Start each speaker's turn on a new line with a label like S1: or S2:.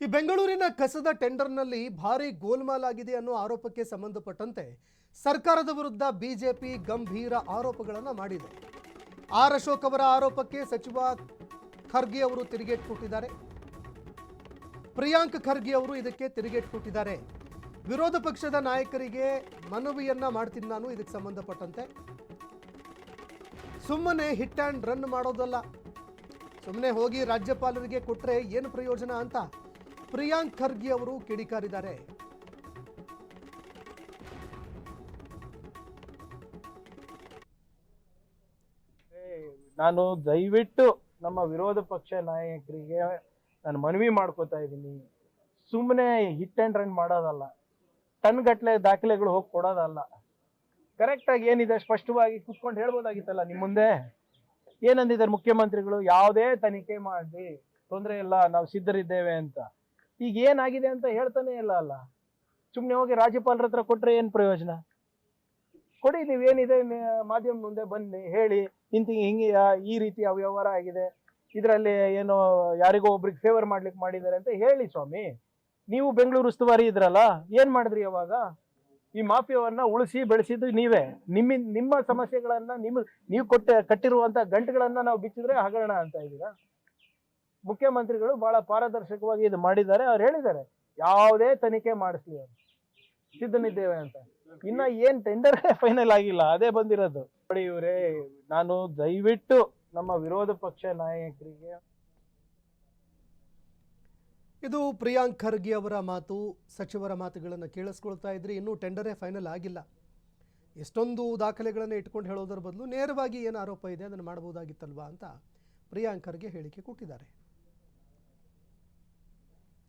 S1: ಈ ಬೆಂಗಳೂರಿನ ಕಸದ ಟೆಂಡರ್ನಲ್ಲಿ ಭಾರಿ ಗೋಲ್ಮಾಲ್ ಆಗಿದೆ ಅನ್ನೋ ಆರೋಪಕ್ಕೆ ಸಂಬಂಧಪಟ್ಟಂತೆ ಸರ್ಕಾರದ ವಿರುದ್ಧ ಬಿಜೆಪಿ ಗಂಭೀರ ಆರೋಪಗಳನ್ನು ಮಾಡಿದೆ. ಆರ್ ಅಶೋಕ್ ಅವರ ಆರೋಪಕ್ಕೆ ಸಚಿವ ಖರ್ಗೆ ಅವರು ತಿರುಗೇಟು ಕೊಟ್ಟಿದ್ದಾರೆ. ಪ್ರಿಯಾಂಕ್ ಖರ್ಗೆ ಅವರು ಇದಕ್ಕೆ ತಿರುಗೇಟು ಕೊಟ್ಟಿದ್ದಾರೆ. ವಿರೋಧ ಪಕ್ಷದ ನಾಯಕರಿಗೆ ಮನವಿಯನ್ನ ಮಾಡ್ತೀನಿ ನಾನು ಇದಕ್ಕೆ ಸಂಬಂಧಪಟ್ಟಂತೆ. ಸುಮ್ಮನೆ ಹಿಟ್ ಆ್ಯಂಡ್ ರನ್ ಮಾಡೋದಲ್ಲ, ಸುಮ್ಮನೆ ಹೋಗಿ ರಾಜ್ಯಪಾಲರಿಗೆ ಕೊಟ್ಟರೆ ಏನು ಪ್ರಯೋಜನ ಅಂತ ಪ್ರಿಯಾಂಕ್ ಖರ್ಗೆ ಅವರು ಕಿಡಿಕಾರಿದ್ದಾರೆ.
S2: ನಾನು ದಯವಿಟ್ಟು ನಮ್ಮ ವಿರೋಧ ಪಕ್ಷ ನಾಯಕರಿಗೆ ನಾನು ಮನವಿ ಮಾಡ್ಕೋತಾ ಇದ್ದೀನಿ, ಸುಮ್ಮನೆ ಹಿಟ್ ಆ್ಯಂಡ್ ರನ್ ಮಾಡೋದಲ್ಲ, ಟನ್ ಗಟ್ಟಲೆ ದಾಖಲೆಗಳು ಹೋಗಿ ಕೊಡೋದಲ್ಲ. ಕರೆಕ್ಟಾಗಿ ಏನಿದೆ ಸ್ಪಷ್ಟವಾಗಿ ಕೂತ್ಕೊಂಡು ಹೇಳ್ಬೋದಾಗಿತ್ತಲ್ಲ. ನಿಮ್ಮ ಮುಂದೆ ಏನಂದಿದ್ದಾರೆ ಮುಖ್ಯಮಂತ್ರಿಗಳು? ಯಾವುದೇ ತನಿಖೆ ಮಾಡಿ ತೊಂದರೆ ಇಲ್ಲ, ನಾವು ಸಿದ್ಧರಿದ್ದೇವೆ ಅಂತ. ಈಗ ಏನಾಗಿದೆ ಅಂತ ಹೇಳ್ತಾನೆ ಇಲ್ಲ ಅಲ್ಲ. ಸುಮ್ಮನೆ ಹೋಗಿ ರಾಜ್ಯಪಾಲರ ಹತ್ರ ಕೊಟ್ಟರೆ ಏನು ಪ್ರಯೋಜನ? ಕೊಡಿ, ನೀವೇನಿದೆ ಮಾಧ್ಯಮ ಮುಂದೆ ಬನ್ನಿ, ಹೇಳಿ ಹಿಂಗೆ ಈ ರೀತಿ ಅವ್ಯವಹಾರ ಆಗಿದೆ, ಇದರಲ್ಲಿ ಏನೋ ಯಾರಿಗೋ ಒಬ್ರಿಗೆ ಫೇವರ್ ಮಾಡ್ಲಿಕ್ಕೆ ಮಾಡಿದ್ದಾರೆ ಅಂತ ಹೇಳಿ ಸ್ವಾಮಿ. ನೀವು ಬೆಂಗಳೂರು ಉಸ್ತುವಾರಿ ಇದ್ರಲ್ಲ, ಏನ್ ಮಾಡಿದ್ರಿ ಅವಾಗ? ಈ ಮಾಫಿಯಾವನ್ನ ಉಳಿಸಿ ಬೆಳೆಸಿದ್ದು ನೀವೇ. ನಿಮ್ಮ ಸಮಸ್ಯೆಗಳನ್ನ ನೀವು ಕಟ್ಟಿರುವಂತ ಗಂಟುಗಳನ್ನ ನಾವು ಬಿಚ್ಚಿದ್ರೆ ಹಗರಣ ಅಂತ ಇದ್ದೀರಾ. ಮುಖ್ಯಮಂತ್ರಿಗಳು ಬಹಳ ಪಾರದರ್ಶಕವಾಗಿ ಇದು ಮಾಡಿದ್ದಾರೆ. ಅವ್ರು ಹೇಳಿದ್ದಾರೆ ಯಾವುದೇ ತನಿಖೆ ಮಾಡಿಸ್ಲಿ ಅವ್ರು ಸಿದ್ಧನಿದ್ದೇವೆ ಅಂತ. ಇನ್ನ ಏನ್ ಟೆಂಡರ್ ಫೈನಲ್ ಆಗಿಲ್ಲ, ಅದೇ ಬಂದಿರೋದು. ನೋಡಿ ಇವರೇ, ನಾನು ದಯವಿಟ್ಟು ನಮ್ಮ ವಿರೋಧ ಪಕ್ಷ ನಾಯಕರಿಗೆ,
S1: ಇದು ಪ್ರಿಯಾಂಕ್ ಖರ್ಗೆ ಅವರ ಮಾತು, ಸಚಿವರ ಮಾತುಗಳನ್ನು ಕೇಳಿಸ್ಕೊಳ್ತಾ ಇದ್ರಿ. ಇನ್ನೂ ಟೆಂಡರೇ ಫೈನಲ್ ಆಗಿಲ್ಲ. ಎಷ್ಟೊಂದು ದಾಖಲೆಗಳನ್ನು ಇಟ್ಕೊಂಡು ಹೇಳೋದರ ಬದಲು ನೇರವಾಗಿ ಏನು ಆರೋಪ ಇದೆ ಅದನ್ನು ಮಾಡಬಹುದಾಗಿತ್ತಲ್ವಾ ಅಂತ ಪ್ರಿಯಾಂಕ್ ಖರ್ಗೆ ಹೇಳಿಕೆ ಕೊಟ್ಟಿದ್ದಾರೆ.